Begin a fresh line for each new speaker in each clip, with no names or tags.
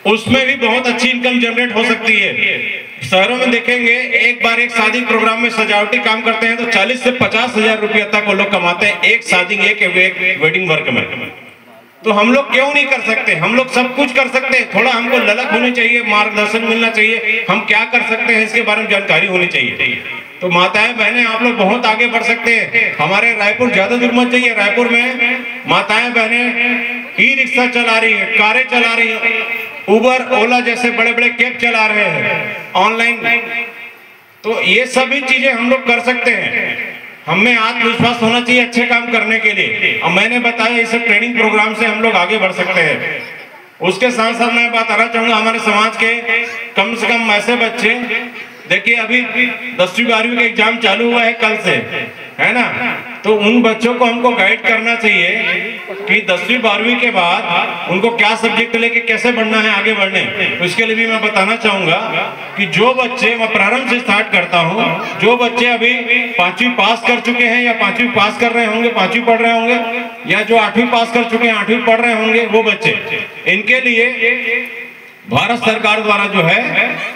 उसमें भी बहुत अच्छी इनकम जनरेट हो सकती है। शहरों में देखेंगे, एक बार एक शादी प्रोग्राम में सजावटी काम करते हैं तो 40 से 50 हजार रुपया तक वो लोग कमाते हैं एक शादी, एक वेडिंग वर्क में। तो हम लोग क्यों नहीं कर सकते? हम लोग सब कुछ कर सकते हैं। थोड़ा हमको ललक होनी चाहिए, मार्गदर्शन मिलना चाहिए, हम क्या कर सकते हैं इसके बारे में जानकारी होनी चाहिए। तो माताएं बहनें आप लोग बहुत आगे बढ़ सकते हैं। हमारे रायपुर ज्यादा दूर मत जाइए, रायपुर में माताएं बहनें ई रिक्शा चला रही है, कारें चला रही है, उबर ओला जैसे बड़े बड़े कैब चला रहे हैं ऑनलाइन। तो ये सभी चीजें हम लोग कर सकते हैं। हमें आत्मविश्वास होना चाहिए अच्छे काम करने के लिए। और मैंने बताया इस ट्रेनिंग प्रोग्राम से हम लोग आगे बढ़ सकते हैं। उसके साथ साथ मैं बताना चाहूंगा, हमारे समाज के कम से कम ऐसे बच्चे, देखिए अभी 10वीं 12वीं का एग्जाम चालू हुआ है कल से, है ना। तो उन बच्चों को हमको गाइड करना चाहिए कि 10वीं 12वीं के बाद उनको क्या सब्जेक्ट लेके कैसे बढ़ना है, आगे बढ़ने। तो इसके लिए भी मैं बताना चाहूंगा कि जो बच्चे, मैं प्रारंभ से स्टार्ट करता हूं, जो बच्चे अभी 5वीं पास कर चुके हैं या 5वीं पास कर रहे होंगे, 5वीं पढ़ रहे होंगे, या जो 8वीं पास कर चुके हैं 8वीं पढ़ रहे होंगे, वो बच्चे, इनके लिए भारत सरकार द्वारा जो है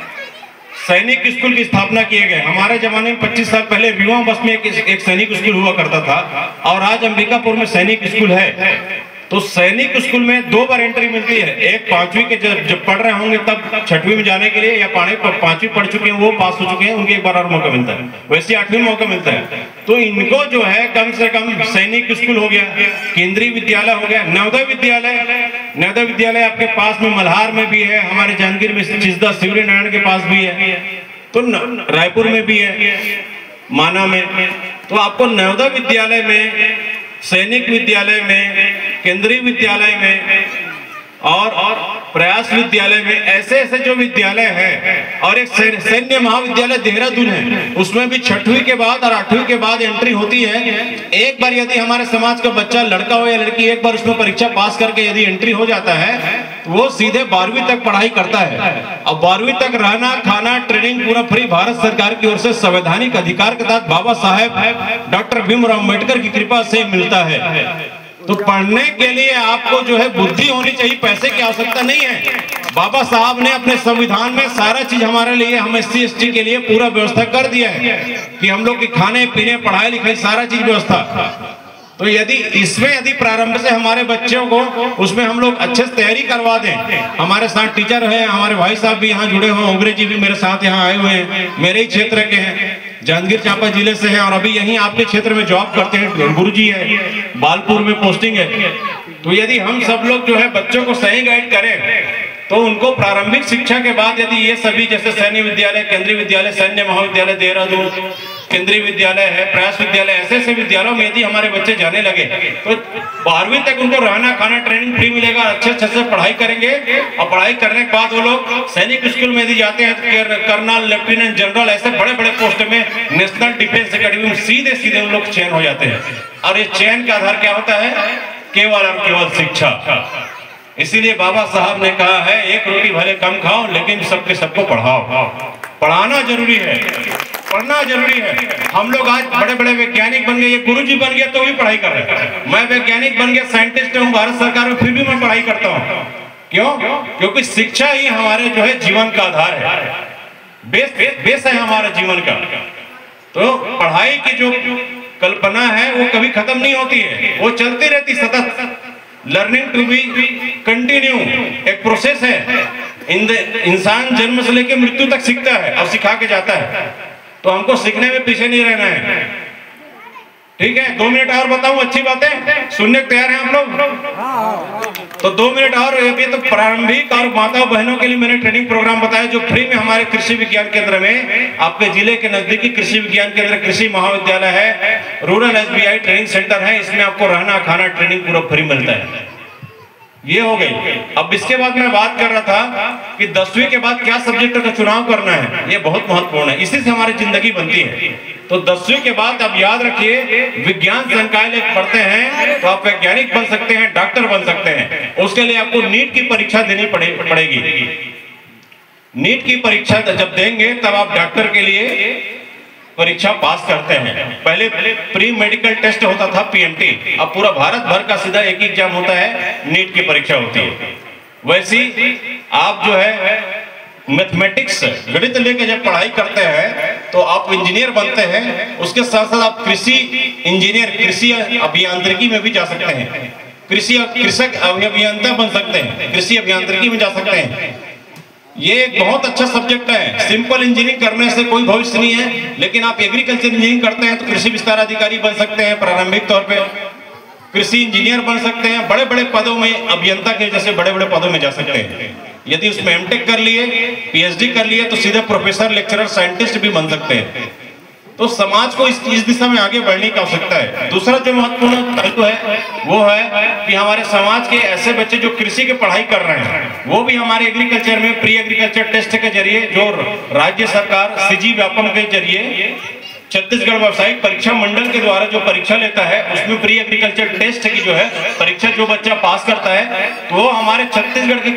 सैनिक स्कूल की स्थापना किए गए। हमारे जमाने में 25 साल पहले युवा बस में एक सैनिक स्कूल हुआ करता था, और आज अंबिकापुर में सैनिक स्कूल है। तो सैनिक स्कूल में 2 बार एंट्री मिलती है, एक 5वीं के जब पढ़ रहे होंगे तब 6वीं में जाने के लिए, या 5वीं पढ़ चुके हैं वो पास हो चुके हैं, उनको एक बार और मौका मिलता है। वैसे 8वीं मौका मिलता है। तो इनको जो है कम से कम सैनिक स्कूल हो गया, केंद्रीय विद्यालय हो गया, नवोदय विद्यालय आपके पास में मल्हार में भी है, हमारे जांजगीर में चिस्दा शिवरी नारायण के पास भी है, तो रायपुर में भी है, माना में। तो आपको नवोदय विद्यालय में, सैनिक विद्यालय में, केंद्रीय विद्यालय में और प्रयास विद्यालय में, ऐसे ऐसे जो विद्यालय है, और एक सैन्य महाविद्यालय देहरादून है, उसमें भी 6वीं के बाद और 8वीं के बाद एंट्री होती है। एक बार यदि हमारे समाज का बच्चा, लड़का हो या लड़की, एक बार उसमें परीक्षा पास करके यदि एंट्री हो जाता है, वो सीधे 12वीं तक पढ़ाई करता है। अब 12वीं तक रहना खाना ट्रेनिंग पूरा फ्री भारत सरकार की ओर से संवैधानिक अधिकार के तहत बाबा साहेब डॉक्टर भीमराव अम्बेडकर की कृपा से मिलता है। तो पढ़ने के लिए आपको जो है बुद्धि होनी चाहिए, पैसे की आवश्यकता नहीं है। बाबा साहब ने अपने संविधान में सारा चीज हमारे लिए, हम SC ST के लिए पूरा व्यवस्था कर दिया है कि हम लोग की खाने पीने, पढ़ाई लिखाई, सारा चीज व्यवस्था। तो यदि इसमें यदि प्रारंभ से हमारे बच्चों को उसमें हम लोग अच्छे से तैयारी करवा दें, हमारे साथ टीचर है, हमारे भाई साहब भी यहाँ जुड़े हुए, उगरे जी भी मेरे साथ यहाँ आए हुए हैं, मेरे ही क्षेत्र के हैं, जांजगीर चांपा जिले से हैं, और अभी यहीं आपके क्षेत्र में जॉब करते हैं, गुरुजी है, बालपुर में पोस्टिंग है। तो यदि हम सब लोग जो है बच्चों को सही गाइड करें, तो उनको प्रारंभिक शिक्षा के बाद यदि ये सभी जैसे सैन्य विद्यालय, केंद्रीय विद्यालय, सैन्य महाविद्यालय देहरादून, केंद्रीय विद्यालय है, प्रयास विद्यालय, ऐसे ऐसे विद्यालयों में यदि हमारे बच्चे जाने लगे तो 12वीं तक उनको रहना खाना ट्रेनिंग फ्री मिलेगा, अच्छे से पढ़ाई करेंगे। और पढ़ाई करने के बाद वो लोग सैनिक स्कूल में यदि जाते हैं तो कर्नल, लेफ्टिनेंट जनरल, ऐसे बड़े बड़े पोस्ट में नेशनल डिफेंस अकेडमी में सीधे सीधे उन लोग चयन हो जाते हैं। और ये चयन का आधार क्या होता है? केवल और केवल शिक्षा। इसीलिए बाबा साहब ने कहा है, एक रोटी भले कम खाओ लेकिन सबके सबको पढ़ाओ। पढ़ाना जरूरी है, पढ़ना जरूरी है। हम लोग आज बड़े बड़े वैज्ञानिक बन गए, ये गुरुजी बन गया तो भी पढ़ाई कर रहे हैं। मैं वैज्ञानिक बन गया, साइंटिस्ट हूँ भारत सरकार में, फिर भी मैं पढ़ाई करता हूँ। क्यों? क्योंकि शिक्षा ही हमारे जो है जीवन का आधार है, बेस है हमारे जीवन का। तो पढ़ाई की जो कल्पना है वो कभी खत्म नहीं होती है, वो चलती रहती सतत। लर्निंग टू बी कंटिन्यू, एक प्रोसेस है। इंसान जन्म से लेकर मृत्यु तक सीखता है और सिखा के जाता है। तो हमको सीखने में पीछे नहीं रहना है। ठीक है, 2 मिनट और बताऊं अच्छी बातें, सुनने को तैयार हैं हम लोग? तो 2 मिनट और। ये तो प्रारंभिक और माताओं बहनों के लिए मैंने ट्रेनिंग प्रोग्राम बताया जो फ्री में हमारे कृषि विज्ञान केंद्र में, आपके जिले के नजदीकी कृषि विज्ञान केंद्र कृषि महाविद्यालय है, रूरल SBI ट्रेनिंग सेंटर है, इसमें आपको रहना खाना ट्रेनिंग पूरा फ्री मिलता है। ये हो गई। अब इसके बाद मैं बात कर रहा था कि 10वीं के बाद क्या सब्जेक्ट का चुनाव करना है, ये बहुत महत्वपूर्ण है, इसी से हमारी जिंदगी बनती है। तो 10वीं के बाद आप याद रखिए, विज्ञान संकाय पढ़ते हैं तो आप वैज्ञानिक बन सकते हैं, डॉक्टर बन सकते हैं। उसके लिए आपको नीट की परीक्षा देनी पड़ेगी। नीट की परीक्षा जब देंगे तब आप डॉक्टर के लिए परीक्षा पास करते हैं। पहले प्री मेडिकल टेस्ट होता था PMT, अब पूरा भारत भर का सीधा एक एग्जाम होता है, नीट की परीक्षा होती है। वैसी आप जो है मैथमेटिक्स गणित लेके जब पढ़ाई करते हैं तो आप इंजीनियर बनते हैं, उसके साथ साथ आप कृषि इंजीनियर, कृषि अभियांत्रिकी में भी जा सकते हैं, कृषक अभियंता बन सकते हैं, कृषि अभियांत्रिकी में जा सकते हैं। ये एक बहुत अच्छा सब्जेक्ट है। सिंपल इंजीनियरिंग करने से कोई भविष्य नहीं है, लेकिन आप एग्रीकल्चर इंजीनियरिंग करते हैं तो कृषि विस्तार अधिकारी बन सकते हैं, प्रारंभिक तौर पे कृषि इंजीनियर बन सकते हैं, बड़े बड़े पदों में अभियंता के जैसे बड़े बड़े पदों में जा सकते हैं। यदि उसमें एमटेक कर लिए, पीएचडी कर लिए तो सीधे प्रोफेसर, लेक्चरर, साइंटिस्ट भी बन सकते हैं। तो समाज को इस दिशा में आगे बढ़ने की आवश्यकता है। दूसरा जो महत्वपूर्ण पहलू है वो है कि हमारे समाज के ऐसे बच्चे जो कृषि की पढ़ाई कर रहे हैं वो भी हमारे एग्रीकल्चर में प्री एग्रीकल्चर टेस्ट के जरिए, जो राज्य सरकार सीजी व्यापम के जरिए छत्तीसगढ़ व्यावसायिक परीक्षा मंडल के द्वारा जो परीक्षा लेता है उसमें प्री एग्रीकल्चर टेस्ट की जो है परीक्षा जो बच्चा पास करता है तो वो हमारे छत्तीसगढ़ के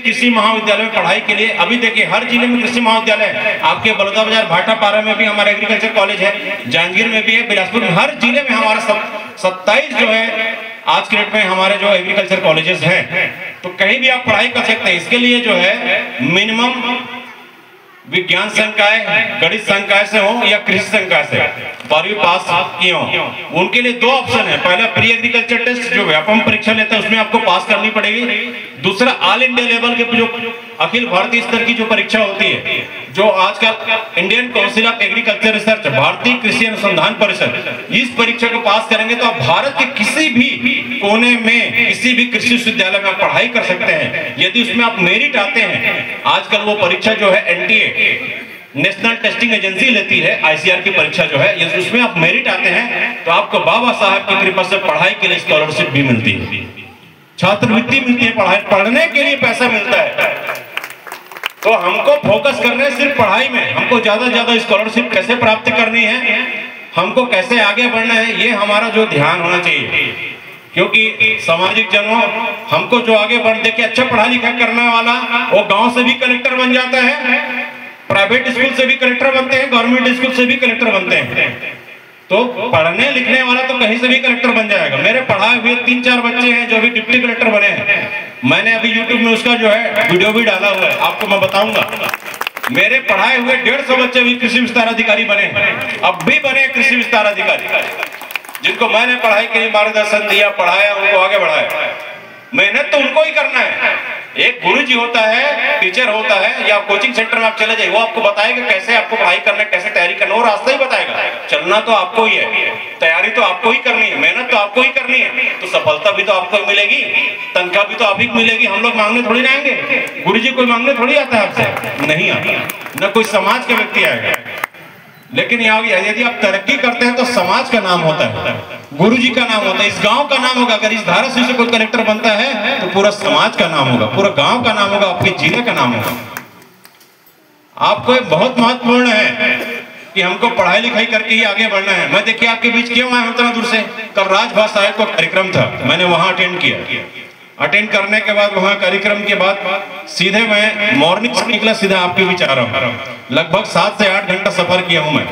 कृषि महाविद्यालय में पढ़ाई के लिए, अभी देखिए हर जिले में कृषि महाविद्यालय है। आपके बलौदाबाजार भाटापारा में भी हमारा एग्रीकल्चर कॉलेज है, जांजगीर में भी है, बिलासपुर में, हर जिले में हमारा 27 जो है आज के डेट में हमारे जो एग्रीकल्चर कॉलेजेस हैं। तो कहीं भी आप पढ़ाई कर सकते हैं। इसके लिए जो है मिनिमम विज्ञान संकाय, गणित संकाय से हो या कृषि संकाय से 12वीं पास किए हो, उनके लिए दो ऑप्शन है। पहला प्री एग्रीकल्चर टेस्ट जो व्यापम परीक्षा लेता है उसमें आपको पास करनी पड़ेगी। दूसरा ऑल इंडिया लेवल के जो अखिल भारतीय स्तर की जो परीक्षा होती है, जो आजकल Indian council of agriculture research, भारतीय कृषि अनुसंधान परिषद, इस परीक्षा को पास करेंगे तो आप भारत के किसी भी कोने में किसी भी कृषि विश्वविद्यालय में पढ़ाई कर सकते हैं। यदि उसमें आप मेरिट आते हैं, आजकल वो परीक्षा जो है एनटीए नेशनल टेस्टिंग एजेंसी लेती है, आईसीआर की परीक्षा जो है, यदि उसमें आप मेरिट आते हैं तो आपको बाबा साहब की कृपा से पढ़ाई के लिए स्कॉलरशिप भी मिलती है, छात्रवृत्ति मिलती है, पढ़ने के लिए पैसा मिलता है। तो हमको फोकस करना है सिर्फ पढ़ाई में, हमको ज्यादा से ज्यादा स्कॉलरशिप कैसे प्राप्त करनी है, हमको कैसे आगे बढ़ना है, ये हमारा जो ध्यान होना चाहिए। क्योंकि सामाजिक जनों, हमको जो आगे बढ़ देखिए अच्छा पढ़ा लिखा करने वाला वो गांव से भी कलेक्टर बन जाता है, प्राइवेट स्कूल से भी कलेक्टर बनते हैं, गवर्नमेंट स्कूल से भी कलेक्टर बनते हैं। तो पढ़ने लिखने वाला तो कहीं से भी कलेक्टर बन जाएगा। मेरे पढ़ाए हुए 3-4 बच्चे हैं जो अभी डिप्टी कलेक्टर बने हैं। मैंने अभी YouTube में उसका जो है वीडियो भी डाला हुआ है, आपको मैं बताऊंगा। मेरे पढ़ाए हुए 150 बच्चे भी कृषि विस्तार अधिकारी बने, अब भी बने कृषि विस्तार अधिकारी, जिनको मैंने पढ़ाई के लिए मार्गदर्शन दिया, पढ़ाया, उनको आगे बढ़ाया। मेहनत तो उनको ही करना है। एक गुरुजी होता है, टीचर होता है, या कोचिंग सेंटर में आप चले जाइए, वो आपको बताएगा कैसे आपको पढ़ाई करना है, कैसे तैयारी करना है, वो रास्ता ही बताएगा। चलना तो आपको ही है, तैयारी तो आपको ही करनी है, मेहनत तो आपको ही करनी है, तो सफलता भी तो आपको मिलेगी, तनख्वाह भी तो आप ही मिलेगी। हम लोग मांगने थोड़ी ना आएंगे, गुरुजी कोई मांगने थोड़ी आता है आपसे, नहीं आता, न कोई समाज का व्यक्ति आएगा। लेकिन यदि आप तरक्की करते हैं तो समाज का नाम होता है, गुरुजी का नाम होता है, इस गांव का नाम होगा। अगर इस धाराशिव से कोई कलेक्टर बनता है तो पूरा समाज का नाम होगा, पूरा गांव का नाम होगा, आपके जिले का नाम होगा। आपको एक बहुत महत्वपूर्ण है कि हमको पढ़ाई लिखाई करके ही आगे बढ़ना है। मैं देखिए आपके बीच क्यों आया उतना दूर से, कल राजभाषा साहब का कार्यक्रम था, मैंने वहां अटेंड किया। अटेंड करने के बाद वहां कार्यक्रम के बाद सीधे मैं मॉर्निंग से निकला, सीधा आपके बीच आ रहा हूँ। लगभग 7 से 8 घंटा सफर किया हूं मैं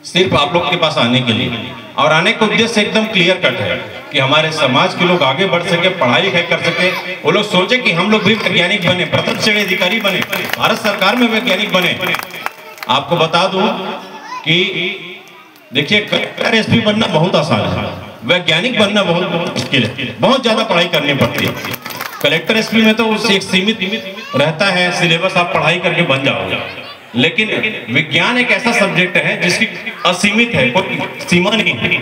सिर्फ आप लोग के पास आने के लिए, और आने का उद्देश्य एकदम क्लियर कट है कि हमारे समाज के लोग आगे बढ़ सके, पढ़ाई लिखाई कर सके, वो लोग सोचे कि हम लोग भी वैज्ञानिक बने, प्रथम श्रेणी अधिकारी बने, भारत सरकार में वैज्ञानिक बने। आपको बता दूं कि देखिए कलेक्टर एसपी बनना बहुत आसान है, वैज्ञानिक बनना बहुत मुश्किल है, बहुत ज्यादा पढ़ाई करनी पड़ती है। कलेक्टर एसपी में तो उससे एक सीमित रहता है सिलेबस, आप पढ़ाई करके बन जाओगे। लेकिन विज्ञान एक ऐसा सब्जेक्ट है जिसकी असीमित है, कोई सीमा नहीं।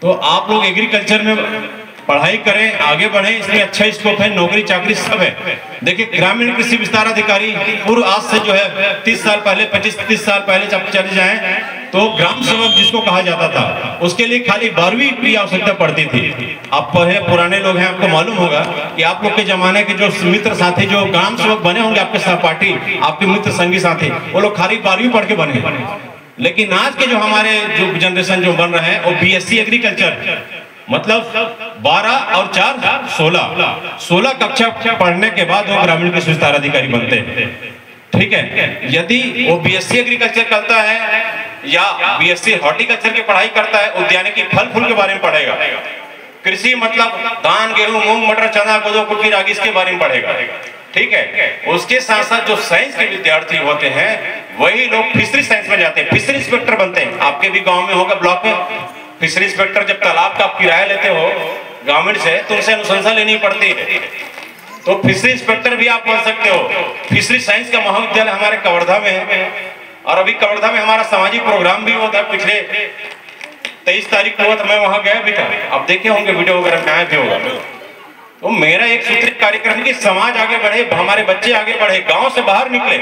तो आप लोग एग्रीकल्चर में पढ़ाई करें, आगे बढ़े, इसमें अच्छा स्कोप है, नौकरी चाकरी सब है। देखिए ग्रामीण कृषि विस्तार अधिकारी पूर्व आज से जो है 30 साल पहले, 25-30 साल पहले जब चले जाएं तो ग्राम सेवक जिसको कहा जाता था, उसके लिए खाली 12वीं की आवश्यकता पड़ती थी। आप पढ़े पुराने लोग हैं, आपको मालूम होगा कि आप लोग के जमाने के जो मित्र साथी जो ग्राम सेवक बने होंगे, आपके सहपाठी, आपके मित्र संगी साथी, वो लोग खाली 12वीं पढ़ के बने। लेकिन आज के जो हमारे जो जनरेशन जो बन रहे हैं वो बीएससी एग्रीकल्चर, मतलब 12 और 4 16 कक्षा पढ़ने के बाद वो ग्रामीण कृषि विस्तार अधिकारी बनते हैं। ठीक है, यदि वो बीएससी एग्रीकल्चर करता है या बीएससी हॉर्टिकल्चर की पढ़ाई करता है, उद्यानिकी फल फूल के बारे में पढ़ेगा, कृषि मतलब धान, गेहूं, मूंग, मटर, चना, कोदो, कुटकी, रागी, इसके बारे में पढ़ेगा। ठीक है। उसके साथ साथ जो साइंस के विद्यार्थी होते हैं वही लोग फिशरी साइंस में जाते हैं, फिशरी इंस्पेक्टर बनते हैं। आपके भी गांव में होगा, ब्लॉक में फिशरी इंस्पेक्टर। जब तालाब का आप किराया लेते हो गवर्नमेंट से तो उनसे अनुशंसा लेनी पड़ती है, तो फिशरी इंस्पेक्टर भी आप बन सकते हो। फिशरी साइंस का महाविद्यालय हमारे कवर्धा में है, और अभी कवर्धा में हमारा सामाजिक प्रोग्राम भी हुआ था, पिछले 23 तारीख को हुआ था, मैं वहां गया भी था। आप देखे होंगे वीडियो वगैरह में आए भी होगा। तो मेरा एक सूत्रित कार्यक्रम कि समाज आगे बढ़े, हमारे बच्चे आगे बढ़े, गांव से बाहर निकले।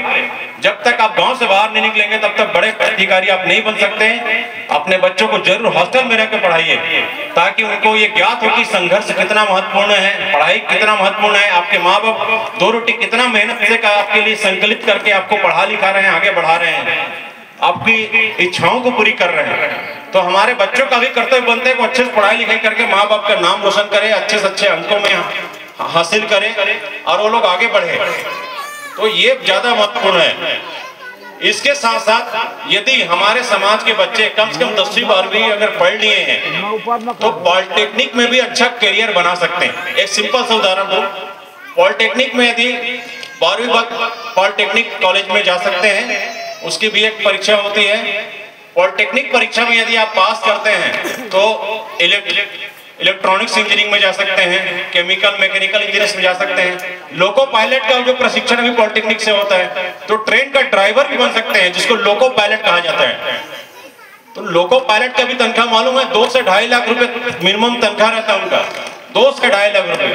जब तक आप गांव से बाहर नहीं निकलेंगे तब तक बड़े अधिकारी आप नहीं बन सकते हैं। अपने बच्चों को जरूर हॉस्टल में रहकर पढ़ाइए, ताकि उनको ये ज्ञात हो कि संघर्ष कितना महत्वपूर्ण है, पढ़ाई कितना महत्वपूर्ण है। आपके माँ बाप 2 रोटी कितना मेहनत से आपके लिए संकलित करके आपको पढ़ा लिखा रहे हैं, आगे बढ़ा रहे हैं, आपकी इच्छाओं को पूरी कर रहे हैं। तो हमारे बच्चों का भी कर्तव्य बनता है कि अच्छे से पढ़ाई लिखाई करके माँ बाप का नाम रोशन करे, अच्छे से अच्छे अंकों में हासिल करे और वो लोग आगे बढ़े। तो ये ज्यादा महत्वपूर्ण है। इसके साथ साथ यदि हमारे समाज के बच्चे कम से कम 10वीं 12वीं अगर पढ़ लिए हैं तो पॉलिटेक्निक में भी अच्छा करियर बना सकते हैं। एक सिंपल सा उदाहरण दो, पॉलिटेक्निक में यदि 12वीं बाद पॉलिटेक्निक कॉलेज में जा सकते हैं, उसकी भी एक परीक्षा होती है। पॉलिटेक्निक परीक्षा में यदि आप पास करते हैं तो इलेक्ट्रॉनिक्स इंजीनियरिंग में जा सकते हैं, केमिकल मैकेनिकल इंजीनियरिंग में जा सकते हैं। लोको पायलट का जो प्रशिक्षण भी पॉलिटेक्निक से होता है, तो ट्रेन का ड्राइवर भी बन सकते हैं, जिसको लोको पायलट कहा जाता है। तो लोको पायलट का भी तनख्वाह मालूम है, 2 से 2.5 लाख रुपए मिनिमम तनख्वाह रहता है उनका, 2 से 2.5 लाख रुपए।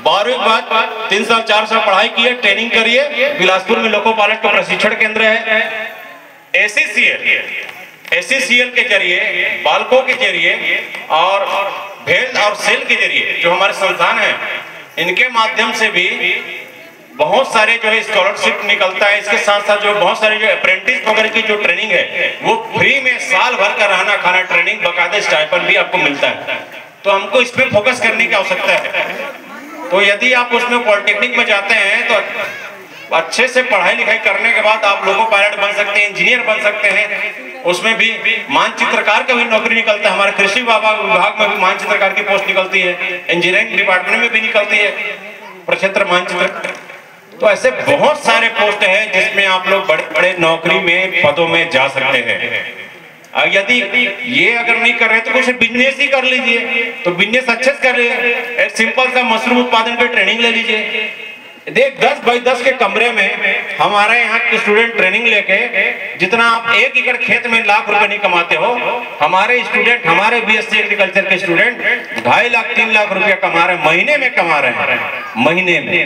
12वीं के बाद 3 साल 4 साल पढ़ाई किए, ट्रेनिंग करिए। बिलासपुर में लोको पायलट का प्रशिक्षण केंद्र है। एससीसीएल के जरिए, बालकों के जरिए और भेल और सेल के जरिए जो हमारे संस्थान है, इनके माध्यम से भी बहुत सारे जो है स्कॉलरशिप निकलता है। इसके साथ साथ जो बहुत सारे जो अप्रेंटिस वगैरह की जो ट्रेनिंग है वो फ्री में साल भर का रहना खाना ट्रेनिंग बकायदा स्टाइपेंड भी आपको मिलता है। तो हमको इस पे फोकस करने की आवश्यकता है। तो यदि आप उसमें पॉलिटेक्निक में जाते हैं तो अच्छे से पढ़ाई लिखाई करने के बाद आप लोको पायलट बन सकते हैं, इंजीनियर बन सकते हैं। उसमें भी मानचित्रकार का भी नौकरी निकलता है, हमारे कृषि विभाग में भी मानचित्रकार की पोस्ट निकलती है, इंजीनियरिंग डिपार्टमेंट में भी निकलती है प्रक्षेत्र मानचित्र। तो ऐसे बहुत सारे पोस्ट हैं जिसमें आप लोग बड़े बड़े नौकरी में पदों में जा सकते हैं। यदि ये अगर नहीं कर रहे तो कुछ बिजनेस ही कर लीजिए, तो बिजनेस अच्छे से कर लीजिए। एक सिंपल सा मशरूम उत्पादन की ट्रेनिंग ले लीजिए। देख 10 बाई 10 के कमरे में हमारे यहाँ के स्टूडेंट ट्रेनिंग लेके, जितना आप 1 एकड़ खेत में लाख रुपए नहीं कमाते हो, हमारे स्टूडेंट, हमारे बीएससी एग्रीकल्चर के स्टूडेंट 2.5 लाख 3 लाख रुपया कमा रहे हैं, महीने में कमा रहे हैं। महीने में,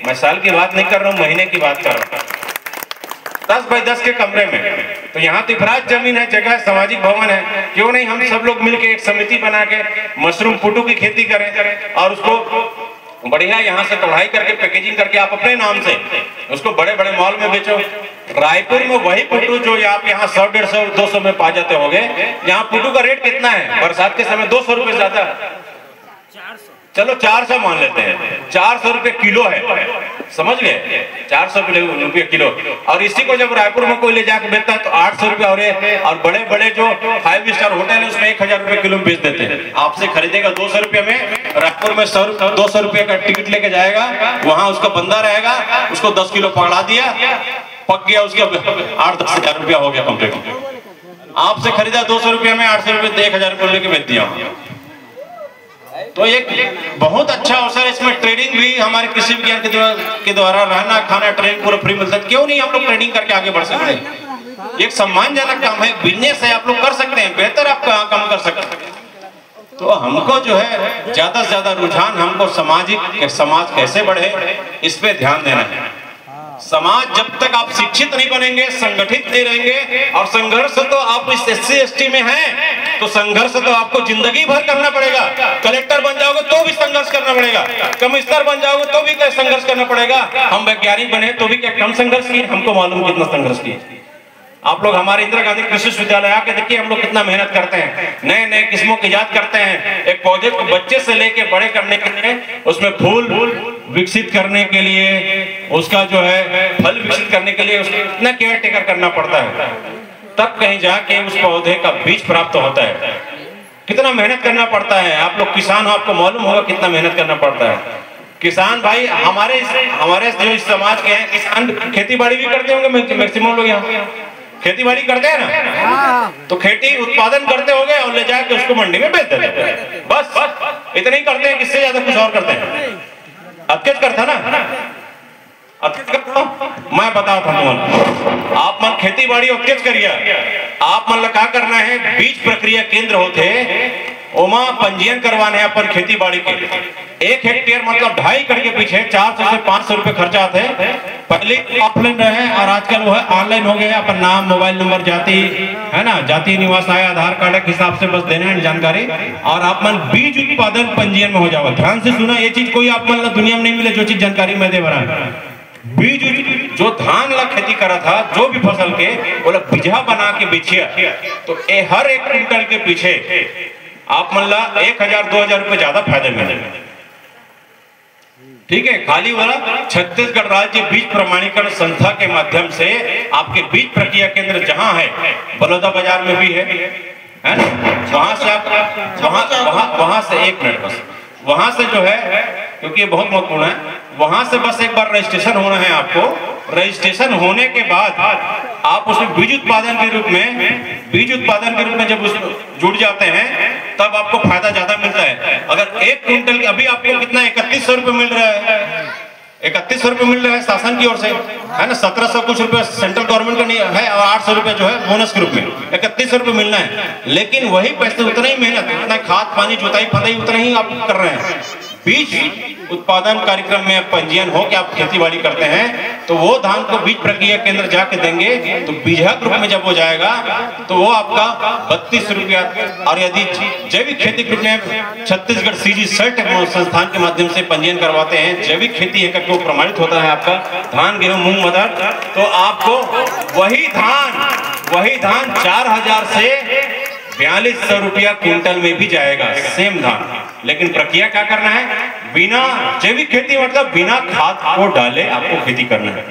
मैं साल की बात नहीं कर रहा हूँ, महीने की बात कर रहा हूँ। 10 बाई 10 के कमरे में। तो यहाँ तो इफराज जमीन है, जगह, सामाजिक भवन है, क्यों नहीं हम सब लोग मिलकर एक समिति बना के मशरूम पुटू की खेती करें और उसको बढ़िया यहाँ से कढ़ाई करके पैकेजिंग करके आप अपने नाम से उसको बड़े बड़े मॉल में बेचो। रायपुर में वही पुटू जो आप यहाँ 100, 150, 200 में पा जाते होंगे, यहाँ पुटू का रेट कितना है बरसात के समय? 200 रुपए ज्यादा, चलो 400 मान लेते हैं, 400 रुपए किलो है, समझ गए? 400 रुपए किलो। और इसी को जब रायपुर में कोई ले जाकर बेचता है तो 800 रुपए, और बड़े बड़े जो 5 स्टार होटल है उसमें 1000 रुपए किलो में बेच देते हैं। आपसे खरीदेगा 200 रुपए में, रायपुर में 200 रुपए का टिकट लेके जाएगा, वहां उसका बंदा रहेगा, उसको 10 किलो पकड़ा दिया, पक गया, उसके 8-10 हजार रुपया हो गया कम से कम। आपसे खरीदा 200 रुपया में, 800 रुपए 1000 रुपये लेके बेच दिया। तो एक बहुत अच्छा अवसर, इसमें ट्रेनिंग भी हमारे कृषि विज्ञान के द्वारा रहना खाना ट्रेनिंग पूरा फ्री मिलता है। क्यों नहीं हम लोग ट्रेनिंग करके आगे बढ़ सकते हैं? एक सम्मानजनक काम है, बिजनेस है, आप लोग कर सकते हैं, बेहतर आप काम कर सकते हैं। तो हमको जो है ज्यादा से ज्यादा रुझान हमको समाज कैसे बढ़े इस पे ध्यान देना है। समाज जब तक आप शिक्षित नहीं बनेंगे, संगठित नहीं रहेंगे, और संघर्ष तो आप इस SC ST में हैं तो संघर्ष तो आपको जिंदगी भर करना पड़ेगा। कलेक्टर बन जाओगे तो भी संघर्ष करना पड़ेगा, कमिश्नर बन जाओगे तो भी संघर्ष करना पड़ेगा। हम वैज्ञानिक बने तो भी क्या कम संघर्ष किए? हमको मालूम कितना संघर्ष किए। आप लोग हमारे इंदिरा गांधी कृषि विश्वविद्यालय आके देखिए हम लोग कितना मेहनत करते हैं, नए नए किस्मों की इजाद करते हैं। एक पौधे को बच्चे से लेके बड़े करने के लिए, उसमें फूल विकसित करने के लिए, उसका जो है फल विकसित करने के लिए उसको इतना केयर टेकर करना पड़ता है, तब कहीं जाके उस पौधे का बीज प्राप्त होता है। कितना मेहनत करना पड़ता है। आप लोग किसान हो, आपको मालूम होगा कितना मेहनत करना पड़ता है। किसान भाई हमारे जो इस समाज के हैं, किसान खेती बाड़ी भी करते होंगे, मैक्सिमम लोग यहाँ खेती बाड़ी करते हैं ना, तो खेती उत्पादन करते होंगे और ले जाके उसको मंडी में बेच देते हैं। बस इतना ही करते हैं, किससे ज्यादा कुछ और करते हैं? अत्याचार करता ना, मैं बताओ था तुम, आप मन खेती बाड़ी अत्याच करिए। आप मन क्या करना है, बीज प्रक्रिया केंद्र होते ओमा पंजीयन करवाने हैं अपन खेती बाड़ी के। 1 हेक्टेयर मतलब 2.5 एकड़ के पीछे 400 से 500 रुपए खर्चा आते हैं। पहले ऑफलाइन रहे और आजकल वो है ऑनलाइन हो गए। अपन नाम, मोबाइल नंबर, जाति है ना, जाति, निवास, आय, आधार कार्ड के हिसाब से बस देना है जानकारी, और आप मन बीज उत्पादन पंजीयन में हो जाओ। ध्यान से सुना, ये चीज कोई आप मन दुनिया में नहीं मिले जो चीज जानकारी में दे बना। बीज जो धान ला खेती करा था, जो भी फसल के बोला बीजा बना के बेचिया, तो हर 1 क्विंटल के पीछे आप मन ला 1000-2000 रुपए ज्यादा फायदे मिले। ठीक है, खाली वाला छत्तीसगढ़ राज्य बीज प्रमाणीकरण संस्था के माध्यम से आपके बीज प्रक्रिया केंद्र जहां है, बलौदा बाजार में भी है ना, वहां से आप वहां से 1 मिनट बस, वहां से जो है, क्योंकि ये बहुत महत्वपूर्ण है, वहां से बस एक बार रजिस्ट्रेशन होना है आपको। रजिस्ट्रेशन होने के बाद आप उसमें बीज उत्पादन के रूप में जब उस जुड़ जाते हैं, तब आपको फायदा ज्यादा मिलता है। अगर 1 क्विंटल के अभी आपको कितना 3100 रुपए मिल रहा है, 3100 रुपए मिल रहा है शासन की ओर से, है ना। 1700 कुछ रुपए सेंट्रल गवर्नमेंट का नहीं है, और 800 रुपए जो है बोनस के रूप में, 3100 रुपए मिलना है। लेकिन वही पैसे, उतना ही मेहनत, उतना खाद पानी, जुताई फताई, उतना ही आप कर रहे हैं। बीज उत्पादन कार्यक्रम में पंजीयन हो के आप खेती बाड़ी करते हैं, तो वो धान को बीज प्रक्रिया केंद्र जाके देंगे, तो बीजा ग्रुप में जब हो जाएगा तो वो आपका 32 रुपया। और यदि जैविक खेती ग्रुप में छत्तीसगढ़ सीजी सर्ट संस्थान के माध्यम से पंजीयन करवाते हैं, जैविक खेती है करके वो प्रमाणित होता है आपका धान, गेहूं, मूंग, मटर, तो आपको वही धान 4000 से 4200 रुपया क्विंटल में भी जाएगा, सेम धान। लेकिन प्रक्रिया क्या करना है, बिना जैविक खेती मतलब बिना खाद को डाले आपको खेती करना है।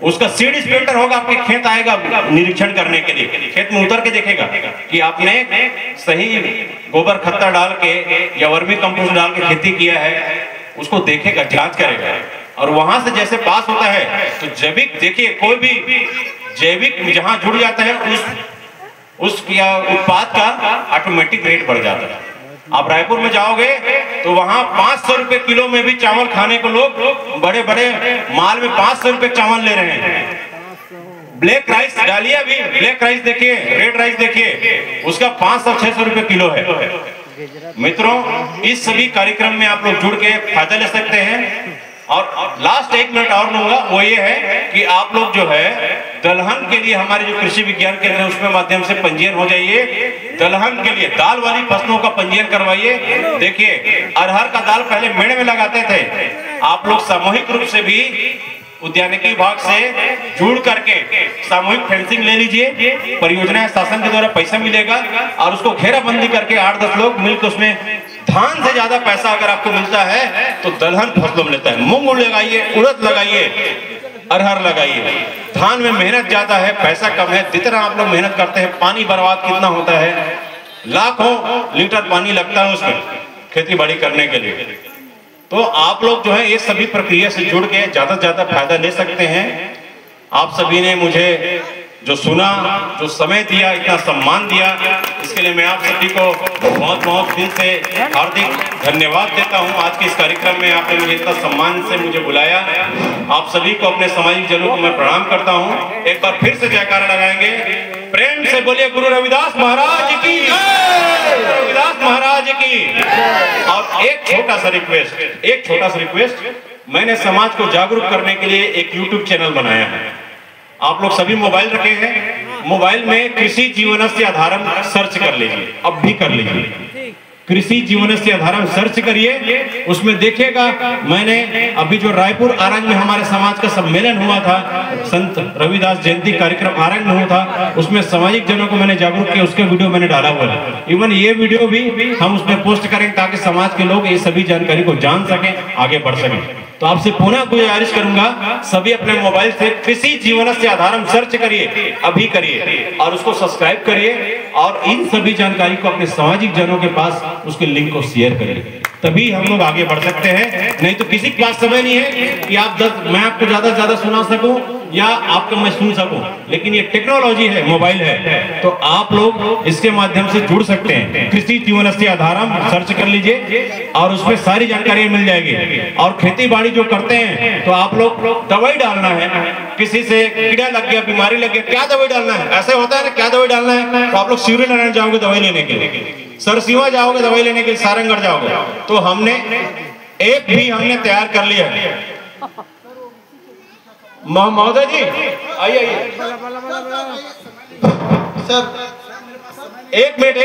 उसका सीड स्प्रेडर होगा, आपके खेत आएगा निरीक्षण करने के लिए, खेत में उतर के देखेगा कि आपने सही गोबर खत्ता डाल के या वर्मी कंपोस्ट डाल के खेती किया है, उसको देखेगा, जांच करेगा, और वहां से जैसे पास होता है तो जैविक, देखिए कोई भी जैविक जहां जुड़ जाता है उस उत्पाद का ऑटोमेटिक रेट बढ़ जाता है। आप रायपुर में जाओगे तो वहां 500 रुपए किलो में भी चावल खाने को लोग बड़े बड़े माल में 500 रुपए चावल ले रहे हैं। ब्लैक राइस डालिए, अभी ब्लैक राइस देखिए, रेड राइस देखिए, उसका 500-600 रुपए किलो है। मित्रों, इस सभी कार्यक्रम में आप लोग जुड़ के फायदा ले सकते हैं। और लास्ट 1 मिनट और लूंगा, वो ये है कि आप लोग जो है दलहन के लिए हमारे जो कृषि विज्ञान केंद्र है उसमें माध्यम से पंजीयन हो जाइए। दलहन के लिए दाल वाली फसलों का पंजीयन करवाइए। देखिए, अरहर का दाल पहले मेड़ में लगाते थे, आप लोग सामूहिक रूप से भी उद्यानिकी विभाग से जुड़ करके सामूहिक फेंसिंग ले लीजिए। परियोजना शासन के द्वारा पैसा मिलेगा और उसको घेराबंदी करके 8-10 लोग मिलकर उसमें धान से ज्यादा पैसा अगर आपको मिलता है तो दलहन फसलों में लेता है। मूंग लगाइए, उड़द लगाइए, अरहर लगाइए। धान में मेहनत ज्यादा है, पैसा कम है। जितना आप लोग मेहनत करते हैं, पानी बर्बाद कितना होता है, लाखों लीटर पानी लगता है उसमें खेती बाड़ी करने के लिए। तो आप लोग जो है ये सभी प्रक्रिया से जुड़ के ज्यादा से ज्यादा फायदा ले सकते हैं। आप सभी ने मुझे जो सुना, जो समय दिया, इतना सम्मान दिया, इसके लिए मैं आप सभी को बहुत बहुत दिल से हार्दिक धन्यवाद देता हूं। आज के इस कार्यक्रम में आपने मुझे इतना सम्मान से मुझे बुलाया। आप सभी को, अपने सामाजिक जनों को मैं प्रणाम करता हूं। एक बार फिर से जयकारा लगाएंगे, प्रेम से बोलिए गुरु रविदास महाराज की, रविदास महाराज की। और एक छोटा सा रिक्वेस्ट, मैंने समाज को जागरूक करने के लिए एक YouTube चैनल बनाया है। आप लोग सभी मोबाइल रखे हैं, मोबाइल में कृषि जीवनस्य आधारम सर्च कर लीजिए, अब भी कर लीजिए। कृषि जीवनस्य आधारम सर्च करिए, उसमें देखिएगा मैंने अभी जो रायपुर आरंग में हमारे समाज का सम्मेलन हुआ था, संत रविदास जयंती कार्यक्रम आरंग में हुआ था, उसमें सामाजिक जनों को मैंने जागरूक किया, उसका वीडियो मैंने डाला हुआ है। इवन ये वीडियो भी हम उसमें पोस्ट करेंगे ताकि समाज के लोग ये सभी जानकारी को जान सकें, आगे बढ़ सकें। तो आपसे पुनः गुजारिश करूंगा, सभी अपने मोबाइल से कृषि जीवनस्य आधारम सर्च करिए, अभी करिए और उसको सब्सक्राइब करिए और इन सभी जानकारी को अपने सामाजिक जनों के पास उसके लिंक को शेयर करिए, तभी हम लोग आगे बढ़ सकते हैं। नहीं तो किसी के पास समय नहीं है कि मैं आपको ज्यादा से ज्यादा सुना सकूं या आपको मैं सुन सकूं, लेकिन ये टेक्नोलॉजी है, मोबाइल है, तो आप लोग इसके माध्यम से जुड़ सकते हैं। कृषि जीवनस्य आधारम सर्च कर लीजिए और उसमें सारी जानकारी मिल जाएगी। और खेती बाड़ी जो करते हैं तो आप लोग दवाई डालना है, किसी से कीड़ा लग गया, बीमारी लग गया, क्या दवाई डालना है, ऐसे होता है ना, क्या दवाई डालना है, तो आप लोग सूर्य नारायण जाओगे दवाई लेने के लिए, सरसीवा जाओगे दवाई लेने के लिए, सारंगढ़ जाओगे, तो हमने ऐप भी हमने तैयार कर लिया है। महोदय जी आइए सर, एक मिनट